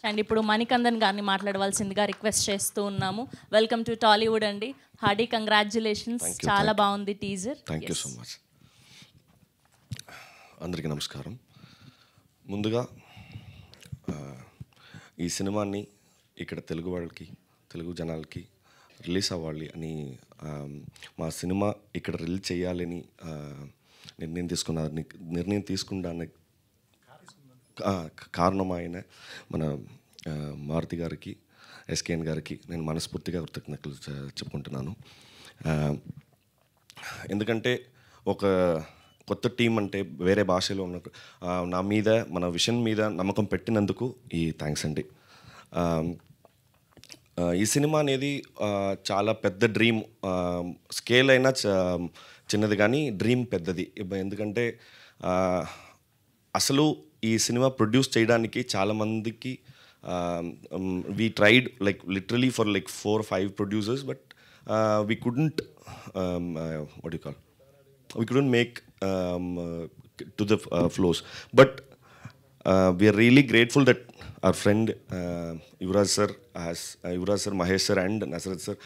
And ఇప్పుడు మణికందన్ గారిని మాట్లాడవలసిందిగా రిక్వెస్ట్ చేస్తూ ఉన్నాము. వెల్కమ్ టు టాలీవుడ్ అండి. Hearty congratulations. చాలా బాగుంది teaser. Thank you so much. అందరికీ నమస్కారం. ముందుగా ఈ సినిమాని ఇక్కడ తెలుగు వాళ్ళకి, తెలుగు జనాలకి రిలీజ్ అవ్వాలి అని, మా సినిమా ఇక్కడ రిలీజ్ చేయాలని నిర్ణయం తీసుకున్నానికి కారణం ఆయన మన మారుతి గారికి, ఎస్కేఎన్ గారికి నేను మనస్ఫూర్తిగా కృతజ్ఞతలు చెప్పుకుంటున్నాను. ఎందుకంటే ఒక కొత్త టీం అంటే వేరే భాషలో ఉన్న నా మీద, మన విషన్ మీద నమ్మకం పెట్టినందుకు ఈ థ్యాంక్స్ అండి. ఈ సినిమా అనేది చాలా పెద్ద డ్రీమ్. స్కేల్ అయినా చిన్నది కానీ డ్రీమ్ పెద్దది. ఎందుకంటే అసలు ఈ సినిమా ప్రొడ్యూస్ చేయడానికి చాలామందికి we tried like literally for like 4 or 5 producers, but we couldn't we couldn't make to the flows. But we are really grateful that our friend Yuvraj sir, Mahesh sir and Nasrat sir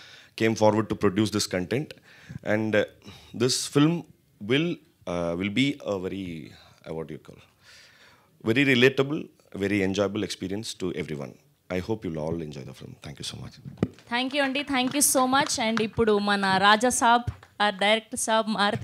came forward to produce this content, and this film will be a very very relatable, very enjoyable experience to everyone. I hope you'll all enjoy the film. Thank you so much. Thank you Andy. Thank you so much. And ఇప్పుడు మన రాజా సాబ్, director సాబ్ మారుతి